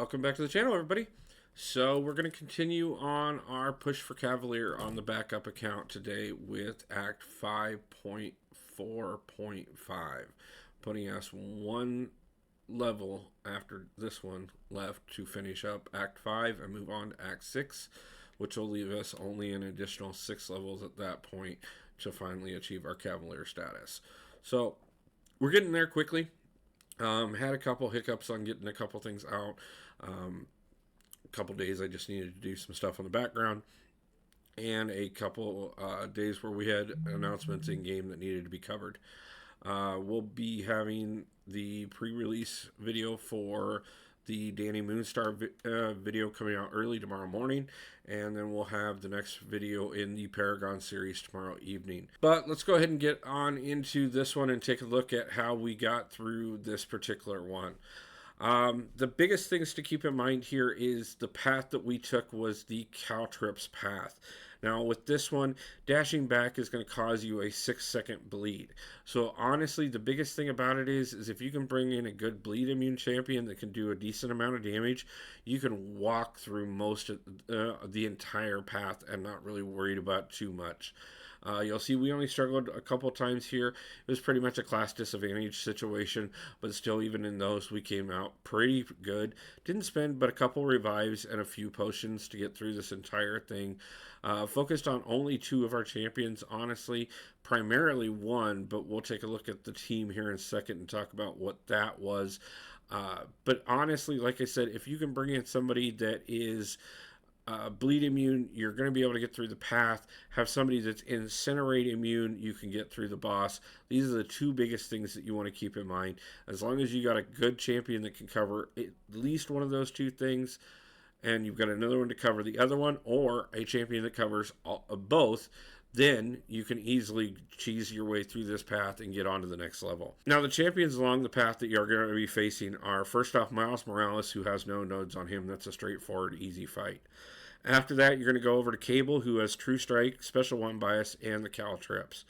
Welcome back to the channel, everybody. So we're going to continue on our push for Cavalier on the backup account today with Act 5.4.5, putting us one level after this one left to finish up Act 5 and move on to Act 6, which will leave us only an additional 6 levels at that point to finally achieve our Cavalier status. So we're getting there quickly. Had a couple hiccups on getting a couple things out. A couple days I just needed to do some stuff on the background, and a couple days where we had announcements in game that needed to be covered. We'll be having the pre-release video for the Danny Moonstar video coming out early tomorrow morning, and then we'll have the next video in the Paragon series tomorrow evening. But let's go ahead and get on into this one and take a look at how we got through this particular one. The biggest things to keep in mind here is the path that we took was the Caltrips path. Now with this one, dashing back is going to cause you a 6-second bleed. So honestly, the biggest thing about it is if you can bring in a good bleed immune champion that can do a decent amount of damage, you can walk through most of the entire path and not really worried about too much. You'll see we only struggled a couple times here. It was pretty much a class disadvantage situation, but still, even in those, we came out pretty good. Didn't spend but a couple revives and a few potions to get through this entire thing. Focused on only 2 of our champions, honestly, primarily 1, but we'll take a look at the team here in a second and talk about what that was. But honestly, like I said, if you can bring in somebody that is bleed immune, you're going to be able to get through the path. Have somebody that's incinerate immune, you can get through the boss. These are the 2 biggest things that you want to keep in mind. As long as you got a good champion that can cover at least one of those 2 things, and you've got another one to cover the other one, or a champion that covers both, then you can easily cheese your way through this path and get on to the next level. Now, the champions along the path that you're going to be facing are, first off, Miles Morales, who has no nodes on him. That's a straightforward, easy fight. After that, you're going to go over to Cable, who has True Strike, Special 1 Bias, and the Caltrips.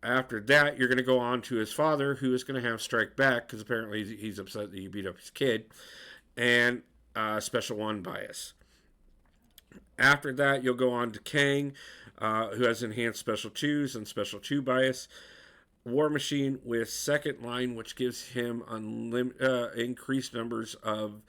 After that, you're going to go on to his father, who is going to have Strike Back, because apparently he's upset that you beat up his kid, and Special 1 Bias. After that, you'll go on to Kang, who has enhanced Special 2s and Special 2 Bias. War Machine with second line, which gives him increased numbers of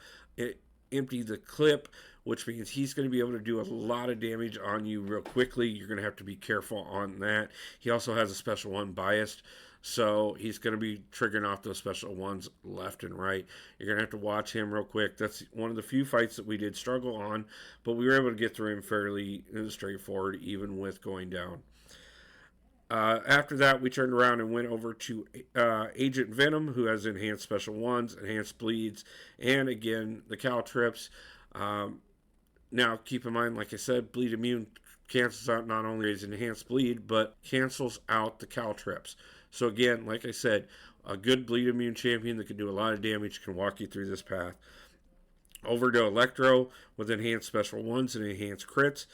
empty the clip, which means he's going to be able to do a lot of damage on you real quickly. You're going to have to be careful on that. He also has a Special 1 Biased, so he's going to be triggering off those Special 1s left and right. You're going to have to watch him real quick. That's one of the few fights that we did struggle on, but we were able to get through him fairly straightforward, even with going down. After that, we turned around and went over to Agent Venom, who has enhanced Special 1s, enhanced bleeds, and again, the Caltrips. Now, keep in mind, like I said, bleed immune cancels out not only his enhanced bleed, but cancels out the Caltrips. So again, like I said, a good bleed immune champion that can do a lot of damage can walk you through this path. Over to Electro with enhanced Special 1s and enhanced crits,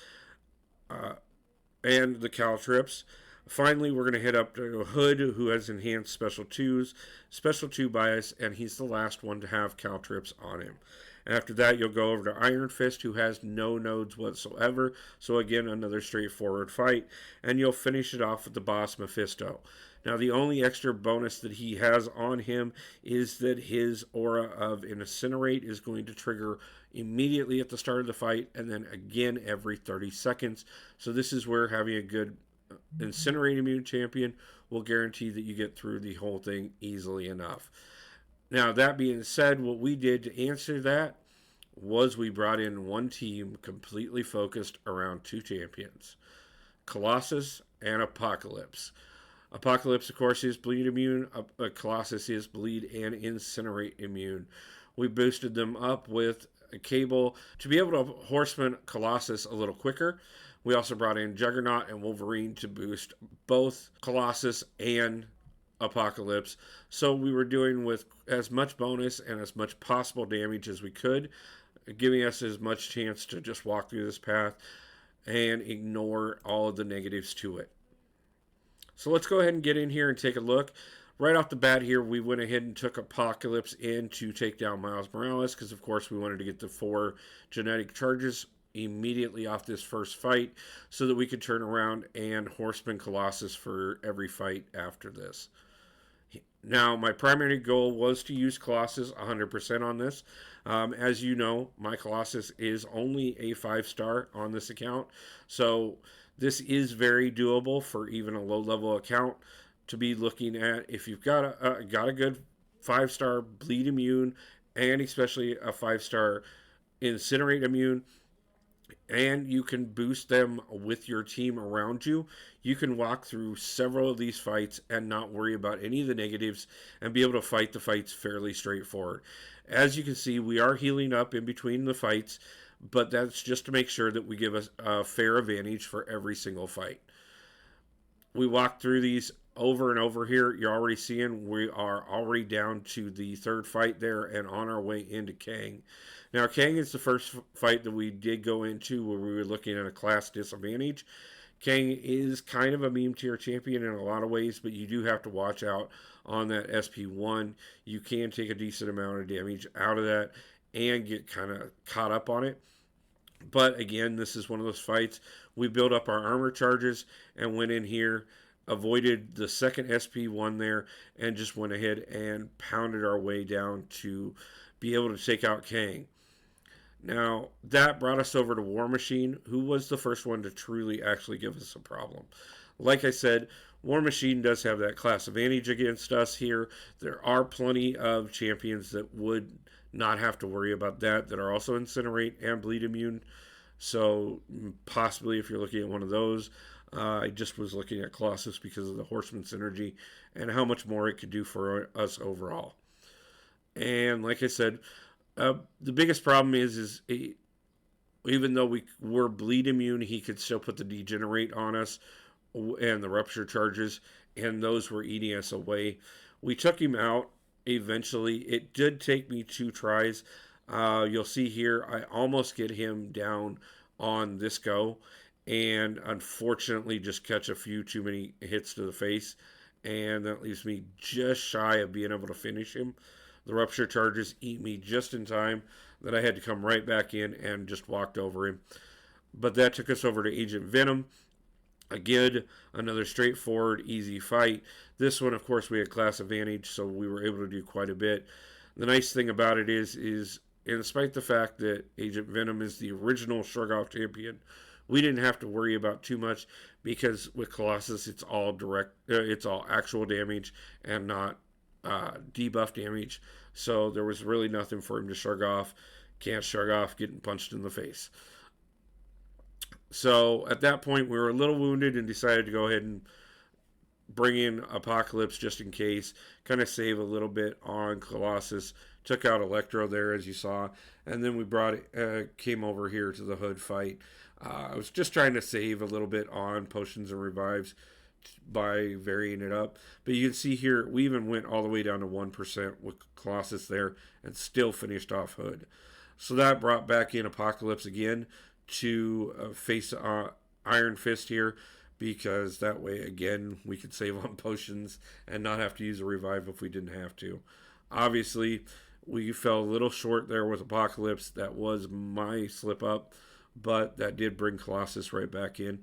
and the Caltrips. Finally, we're going to head up to Hood, who has enhanced Special 2s, Special 2 Bias, and he's the last one to have Caltrips on him. After that, you'll go over to Iron Fist, who has no nodes whatsoever. So again, another straightforward fight. And you'll finish it off with the boss, Mephisto. Now, the only extra bonus that he has on him is that his aura of Incinerate is going to trigger immediately at the start of the fight, and then again every 30 seconds. So this is where having a good Incinerate immune champion will guarantee that you get through the whole thing easily enough. Now, that being said, what we did to answer that was we brought in one team completely focused around 2 champions, Colossus and Apocalypse. Apocalypse, of course, is bleed immune. Colossus is bleed and incinerate immune. We boosted them up with a Cable to be able to horseman Colossus a little quicker. We also brought in Juggernaut and Wolverine to boost both Colossus and Apocalypse. So we were doing with as much bonus and as much possible damage as we could, giving us as much chance to just walk through this path and ignore all of the negatives to it. So let's go ahead and get in here and take a look. right off the bat here, we went ahead and took Apocalypse in to take down Miles Morales because, of course, we wanted to get the 4 genetic charges immediately off this first fight so that we could turn around and Horseman Colossus for every fight after this. Now, my primary goal was to use Colossus 100% on this. As you know, my Colossus is only a 5-star on this account, so this is very doable for even a low-level account to be looking at. If you've got a good 5-star bleed immune, and especially a 5-star incinerate immune, and you can boost them with your team around you, you can walk through several of these fights and not worry about any of the negatives and be able to fight the fights fairly straightforward. As you can see, we are healing up in between the fights, but that's just to make sure that we give us a fair advantage for every single fight. We walk through these over and over here. You're already seeing we are already down to the 3rd fight there and on our way into Kang. Now, Kang is the first fight that we did go into where we were looking at a class disadvantage. Kang is kind of a meme tier champion in a lot of ways, but you do have to watch out on that SP1. You can take a decent amount of damage out of that and get kind of caught up on it. But again, this is one of those fights. We built up our armor charges and went in here, avoided the second SP1 there, and just went ahead and pounded our way down to be able to take out Kang. Now, that brought us over to War Machine, who was the first one to truly actually give us a problem. Like I said, War Machine does have that class advantage against us here. There are plenty of champions that would not have to worry about that are also Incinerate and Bleed Immune. So, possibly if you're looking at one of those, I just was looking at Colossus because of the Horseman synergy and how much more it could do for us overall. And like I said, the biggest problem is even though we were bleed immune, he could still put the degenerate on us and the rupture charges, and those were eating us away. We took him out eventually. It did take me 2 tries. You'll see here, I almost get him down on this go, and unfortunately just catch a few too many hits to the face, and that leaves me just shy of being able to finish him. The rupture charges eat me just in time that I had to come right back in and just walked over him. But that took us over to Agent Venom. Again, another straightforward, easy fight. This one, of course, we had class advantage, so we were able to do quite a bit. The nice thing about it is in spite the fact that Agent Venom is the original Shrug-Off champion, we didn't have to worry about too much because with Colossus, it's all actual damage and not debuff damage, so there was really nothing for him to shrug off. Can't shrug off getting punched in the face. So at that point, we were a little wounded and decided to go ahead and bring in Apocalypse just in case, kind of save a little bit on Colossus. Took out Electro there, as you saw, and then we came over here to the Hood fight. I was just trying to save a little bit on potions and revives by varying it up, but you can see here we even went all the way down to 1% with Colossus there and still finished off Hood. So that brought back in Apocalypse again to face Iron Fist here, because that way again we could save on potions and not have to use a revive if we didn't have to. Obviously we fell a little short there with Apocalypse. That was my slip up, but that did bring Colossus right back in.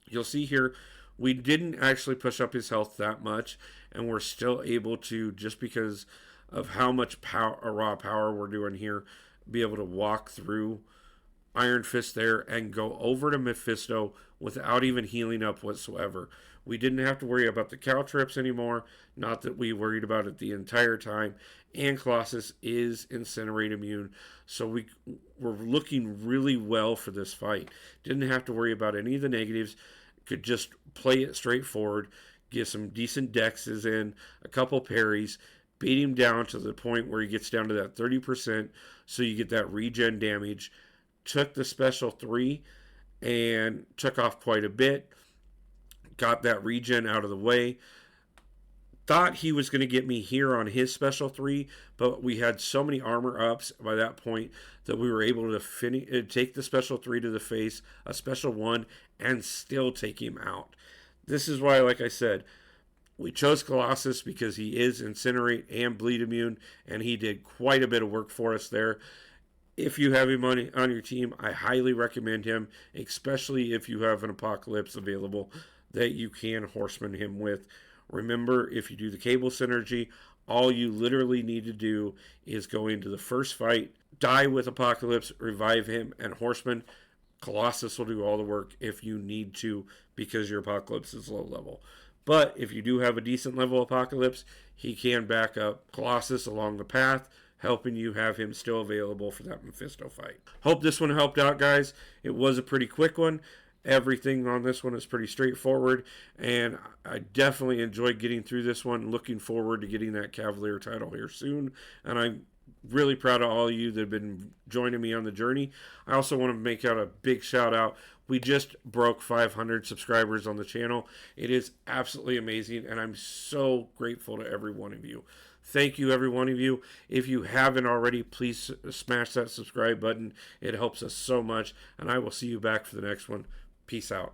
You'll see here we didn't actually push up his health that much, and we're still able to, just because of how much raw power we're doing here, be able to walk through Iron Fist there and go over to Mephisto without even healing up whatsoever. We didn't have to worry about the cow trips anymore, not that we worried about it the entire time, and Colossus is Incinerate immune, so we were looking really well for this fight. Didn't have to worry about any of the negatives, could just play it straightforward, get some decent dexes in, a couple parries, beat him down to the point where he gets down to that 30%, so you get that regen damage. Took the special 3 and took off quite a bit, got that regen out of the way. Thought he was going to get me here on his special 3, but we had so many armor ups by that point that we were able to take the special 3 to the face, a special 1, and still take him out. This is why, like I said, We chose Colossus because he is Incinerate and Bleed Immune, and he did quite a bit of work for us there. If you have him on your team, I highly recommend him, especially if you have an Apocalypse available that you can Horseman him with. Remember, if you do the Cable Synergy, all you literally need to do is go into the first fight, die with Apocalypse, revive him, and Horseman. Colossus will do all the work if you need to because your Apocalypse is low level. But if you do have a decent level Apocalypse, he can back up Colossus along the path, helping you have him still available for that Mephisto fight. Hope this one helped out, guys. It was a pretty quick one. Everything on this one is pretty straightforward, and I definitely enjoyed getting through this one. Looking forward to getting that Cavalier title here soon, and I'm really proud of all of you that have been joining me on the journey. I also want to make out a big shout out. We just broke 500 subscribers on the channel. It is absolutely amazing, and I'm so grateful to every one of you. Thank you, every one of you. If you haven't already, please smash that subscribe button. It helps us so much, and I will see you back for the next one. Peace out.